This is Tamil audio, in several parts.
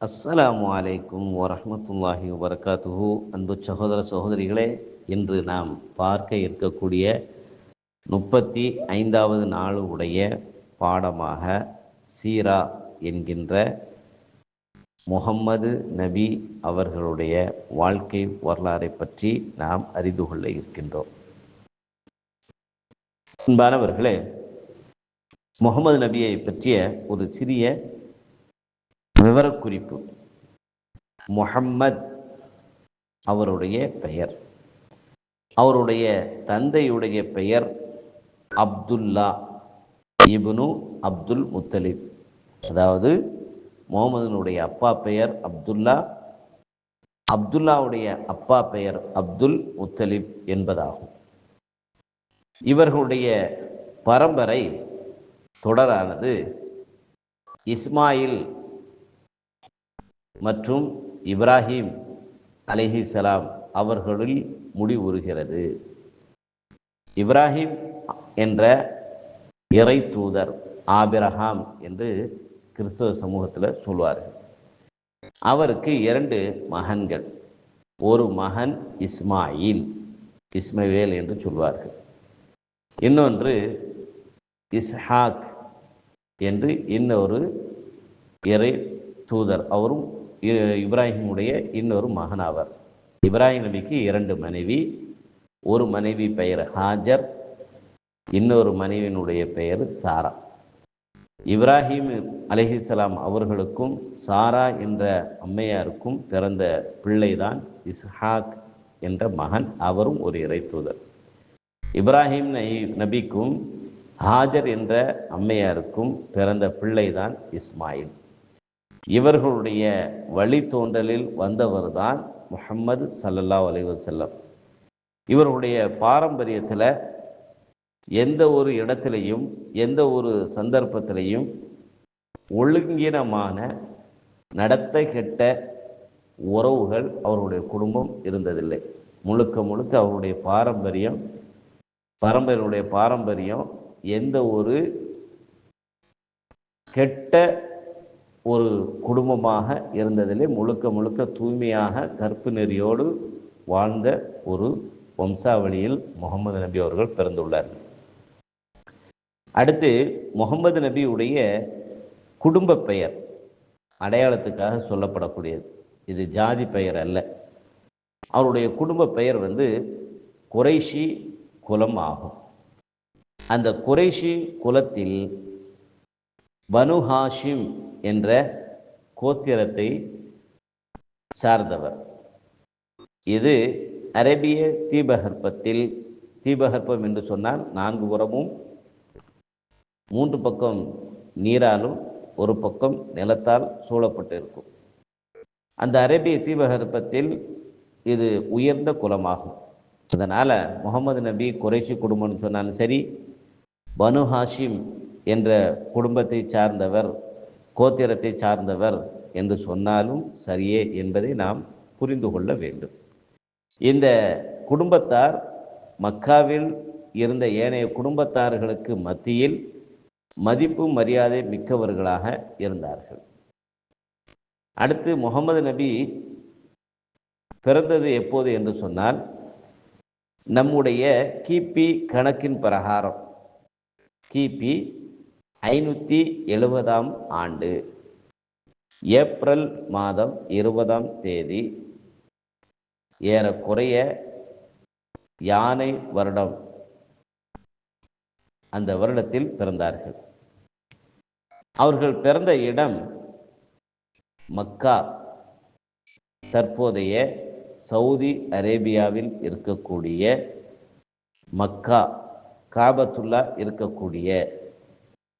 அஸ்ஸலாமு அலைக்கும் வரஹ்மத்துல்லாஹி வபரகாத்துஹு. அன்பு சகோதர சகோதரிகளே, இன்று நாம் பார்க்க இருக்கக்கூடிய 35வது நாள் உடைய பாடமாக சீரா என்கின்ற முஹம்மது நபி அவர்களுடைய வாழ்க்கை வரலாறை பற்றி நாம் அறிந்து கொள்ள இருக்கின்றோம். அன்பானவர்களே, முகமது நபியை பற்றிய ஒரு சிறிய விவரக்குறிப்பு. முஹம்மத் அவருடைய பெயர், அவருடைய தந்தையுடைய பெயர் அப்துல்லா இப்னு அப்துல் முத்தலிப். அதாவது முகமதுனுடைய அப்பா பெயர் அப்துல்லா, அப்துல்லாவுடைய அப்பா பெயர் அப்துல் முத்தலிப் என்பதாகும். இவர்களுடைய பரம்பரை தொடரானது இஸ்மாயில் மற்றும் இப்ராஹிம் அலைஹிஸ்ஸலாம் அவர்களில் முடிவுறுகிறது. இப்ராஹிம் என்ற இறை தூதர் ஆபிரகாம் என்று கிறிஸ்தவ சமூகத்தில் சொல்வார்கள். அவருக்கு 2 மகன்கள். ஒரு மகன் இஸ்மவேல் என்று சொல்வார்கள். இன்னொன்று இஸ்ஹாக் என்று இன்னொரு இறை தூதர், அவரும் இப்ராஹிமுடைய இன்னொரு மகனாவர். இப்ராஹிம் நபிக்கு 2 மனைவி. ஒரு மனைவி பெயர் ஹாஜர், இன்னொரு மனைவியினுடைய பெயர் சாரா. இப்ராஹிம் அலைஹிஸ்ஸலாம் அவர்களுக்கும் சாரா என்ற அம்மையாருக்கும் பிறந்த பிள்ளைதான் இஸ்ஹாக் என்ற மகன், அவரும் ஒரு இறை தூதர். இப்ராஹிம் நபிக்கும் ஹாஜர் என்ற அம்மையாருக்கும் பிறந்த பிள்ளைதான் இஸ்மாயில். இவர்களுடைய வழித்தோன்றலில் வந்தவர்தான் முஹம்மது ஸல்லல்லாஹு அலைஹி வஸல்லம். இவர்களுடைய பாரம்பரியத்தில் எந்த ஒரு இடத்திலையும் எந்த ஒரு சந்தர்ப்பத்திலையும் ஒழுங்கீனமான நடத்தை கெட்ட உறவுகள் அவருடைய குடும்பம் இருந்ததில்லை. முழுக்க முழுக்க அவருடைய பாரம்பரியம் எந்த ஒரு கெட்ட ஒரு குடும்பமாக இருந்ததிலே முழுக்க முழுக்க தூய்மையாக கற்பு நெறியோடு வாழ்ந்த ஒரு வம்சாவளியில் முகமது நபி அவர்கள் பிறந்துள்ளார்கள். அடுத்து முகமது நபியுடைய குடும்ப பெயர் அடையாளத்துக்காக சொல்லப்படக்கூடியது. இது ஜாதி பெயர் அல்ல. அவருடைய குடும்ப பெயர் குறைஷி குலம் ஆகும். அந்த குறைஷி குலத்தில் பனு ஹாஷிம் என்ற கோத்திரத்தை சார்ந்தவர். இது அரேபிய தீபகற்பத்தில், தீபகற்பம் என்று சொன்னால் 4 புறமும் 3 பக்கம் நீராலும் ஒரு பக்கம் நிலத்தால் சூழப்பட்டு இருக்கும். அந்த அரேபிய தீபகற்பத்தில் இது உயர்ந்த குலமாகும். அதனால் முகமது நபி குறைஷி குடும்பம்னு சொன்னாலும் சரி, பனு ஹாஷிம் என்ற குடும்பத்தை சார்ந்தவர், கோத்திரத்தை சார்ந்தவர் என்று சொன்னாலும் சரியே என்பதை நாம் புரிந்து கொள்ள வேண்டும். இந்த குடும்பத்தார் மக்காவில் இருந்த ஏனைய குடும்பத்தார்களுக்கு மத்தியில் மதிப்பு மரியாதை மிக்கவர்களாக இருந்தார்கள். அடுத்து முகமது நபி பிறந்தது எப்போது என்று சொன்னால், நம்முடைய கிபி கணக்கின் பிரகாரம் கிபி 570ஆம் ஆண்டு ஏப்ரல் மாதம் 20ஆம் தேதி, ஏறக்குறைய யானை வருடம், அந்த வருடத்தில் பிறந்தார்கள். அவர்கள் பிறந்த இடம் மக்கா, தற்போதைய சவுதி அரேபியாவில் இருக்கக்கூடிய மக்கா, காபத்துல்லா இருக்கக்கூடிய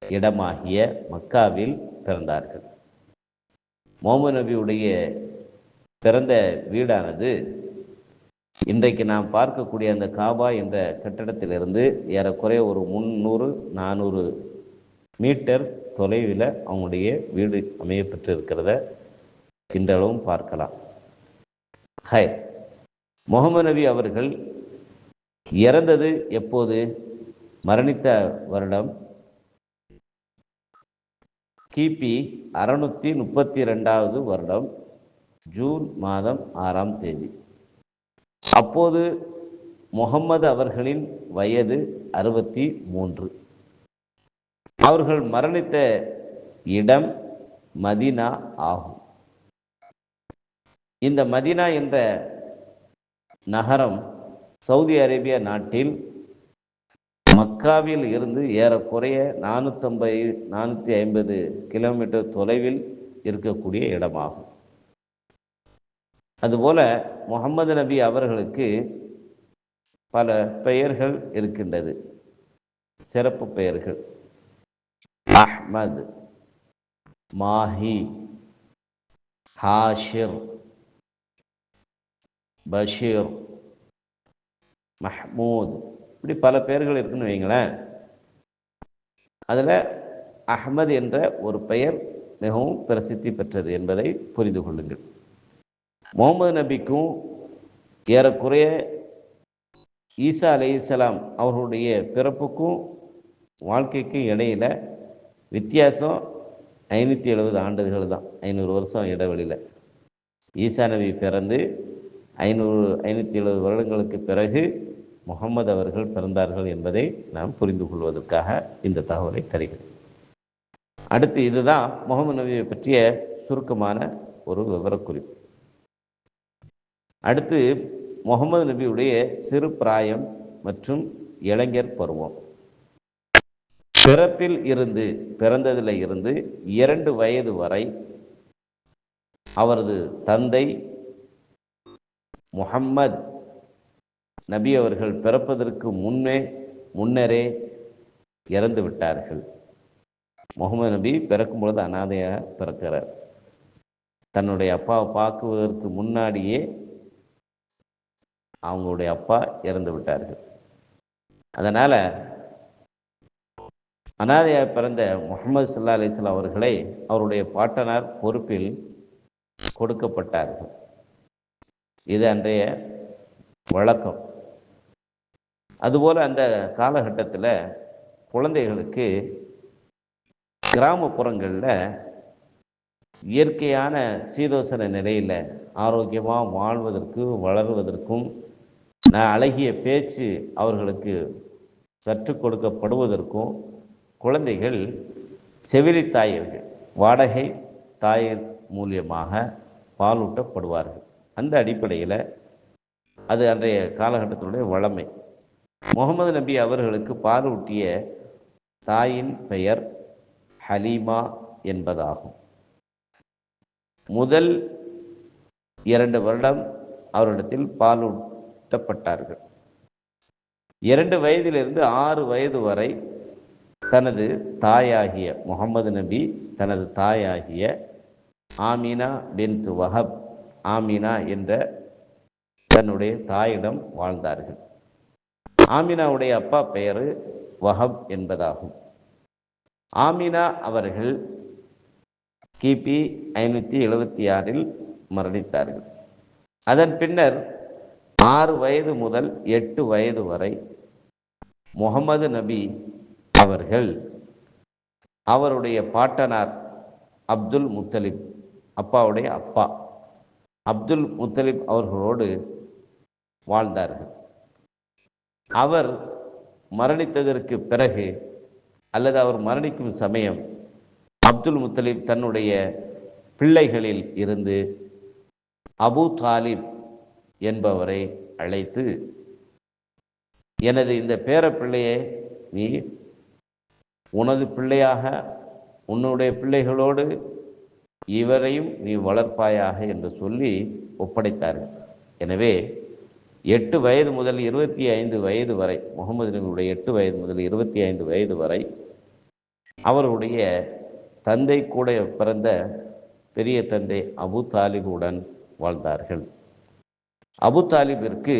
இடமாகிய மக்காவில் பிறந்தார்கள். முஹம்மது நபியுடைய பிறந்த வீடானது இன்றைக்கு நாம் பார்க்கக்கூடிய அந்த காபா என்ற கட்டடத்திலிருந்து ஏறக்குறைய ஒரு 300-400 மீட்டர் தொலைவில் அவங்களுடைய வீடு அமையப்பெற்று இருக்கிறத இன்றளவும் பார்க்கலாம். முஹம்மது நபி அவர்கள் இறந்தது எப்போது? மரணித்த வருடம் கிபி 632வது வருடம் ஜூன் மாதம் 6ஆம் தேதி. அப்போது முகம்மது அவர்களின் வயது 63. அவர்கள் மரணித்த இடம் மதீனா ஆகும். இந்த மதீனா என்ற நகரம் சவுதி அரேபியா நாட்டில் மக்காவில் இருந்து ஏறக்குறைய 450 கிலோமீட்டர் தொலைவில் இருக்கக்கூடிய இடமாகும். அதுபோல முகம்மது நபி அவர்களுக்கு பல பெயர்கள் இருக்கின்றது, சிறப்பு பெயர்கள். அஹ்மத், மாஹி, ஹாஷிர், பஷீர், மஹ்மூத், இப்படி பல பெயர்கள் இருக்குன்னு வைங்களேன். அதில் அஹ்மத் என்ற ஒரு பெயர் மிகவும் பிரசித்தி பெற்றது என்பதை புரிந்து கொள்ளுங்கள். முகமது நபிக்கும் ஏறக்குறைய ஈசா அலைஹிஸ்ஸலாம் அவர்களுடைய பிறப்புக்கும் வாழ்க்கைக்கும் இடையில் வித்தியாசம் 570 ஆண்டுகள் தான், 500 வருஷம் இடைவெளியில். ஈசா நபி பிறந்து 570 வருடங்களுக்கு பிறகு முகம்மது அவர்கள் பிறந்தார்கள் என்பதை நாம் புரிந்து கொள்வதற்காக இந்த தகவலை தருகிறேன். அடுத்து இதுதான் முகமது நபியை பற்றிய சுருக்கமான ஒரு விவரக்குறிப்பு. அடுத்து முகமது நபியுடைய சிறு பிராயம் மற்றும் இளைஞர் பருவம். பிறந்ததில் இருந்து 2 வயது வரை அவரது தந்தை முஹம்மது நபி அவர்கள் பிறப்பதற்கு முன்னரே இறந்து விட்டார்கள். முகமது நபி பிறக்கும் பொழுது அனாதையாக பிறக்கிறார். தன்னுடைய அப்பாவை பார்க்குவதற்கு முன்னாடியே அவங்களுடைய அப்பா இறந்து விட்டார்கள். அதனால் அனாதையாக பிறந்த முஹம்மது ஸல்லல்லாஹு அலைஹி வஸல்லம் அவர்களை அவருடைய பாட்டனார் பொறுப்பில் கொடுக்கப்பட்டார்கள். இது அன்றைய வழக்கம். அதுபோல் அந்த காலகட்டத்தில் குழந்தைகளுக்கு கிராமப்புறங்களில் இயற்கையான சீதோசன நிலையில் ஆரோக்கியமாக வாழ்வதற்கு வளர்வதற்கும் அழகிய பேச்சு அவர்களுக்கு கற்றுக் கொடுக்கப்படுவதற்கும் குழந்தைகள் செவிலி தாயர்கள், வாடகை தாயர் மூலியமாக பாலூட்டப்படுவார்கள். அந்த அடிப்படையில் அது அன்றைய காலகட்டத்தினுடைய வழமை. முகமது நபி அவர்களுக்கு பாலூட்டிய தாயின் பெயர் ஹலீமா என்பதாகும். முதல் 2 வருடம் அவரிடத்தில் பாலூட்டப்பட்டார்கள். 2 வயதிலிருந்து 6 வயது வரை தனது தாயாகிய முகமது நபி தனது தாயாகிய ஆமினா பின்த் வஹப், ஆமினா என்ற தன்னுடைய தாயிடம் வாழ்ந்தார்கள். ஆமினாவுடைய அப்பா பெயர் வஹப் என்பதாகும். ஆமினா அவர்கள் கிபி 576 மரணித்தார்கள். அதன் பின்னர் 6 வயது முதல் 8 வயது வரை முகமது நபி அவர்கள் அவருடைய பாட்டனார் அப்துல் முத்தலிப், அப்பாவுடைய அப்பா அப்துல் முத்தலிப் அவர்களோடு வாழ்ந்தார்கள். அவர் மரணித்ததற்கு பிறகு அல்லது அவர் மரணிக்கும் சமயம் அப்துல் முத்தலிப் தன்னுடைய பிள்ளைகளில் இருந்து அபு தாலிப் என்பவரை அழைத்து, எனது இந்த பேர பிள்ளையை நீ உனது பிள்ளையாக உன்னுடைய பிள்ளைகளோடு இவரையும் நீ வளர்ப்பாயாக என்று சொல்லி ஒப்படைத்தார்கள். எனவே 8 வயது முதல் 25 வயது வரை முகமது நபியுடைய 8 வயது முதல் 25 வயது வரை அவருடைய தந்தை கூட பிறந்த பெரிய தந்தை அபு தாலிபுடன் வாழ்ந்தார்கள். அபு தாலிபிற்கு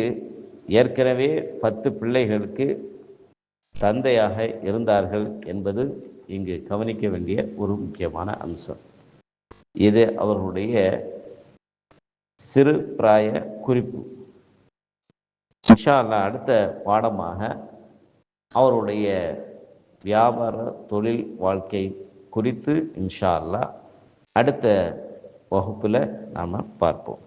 ஏற்கனவே 10 பிள்ளைகளுக்கு தந்தையாக இருந்தார்கள் என்பது இங்கு கவனிக்க வேண்டிய ஒரு முக்கியமான அம்சம். இது அவர்களுடைய சிறு பிராய குறிப்பு. இன்ஷா அல்லாஹ் அடுத்த பாடமாக அவருடைய வியாபார தொழில் வாழ்க்கை குறித்து இன்ஷா அல்லாஹ் அடுத்த வகுப்பில் நாம் பார்ப்போம்.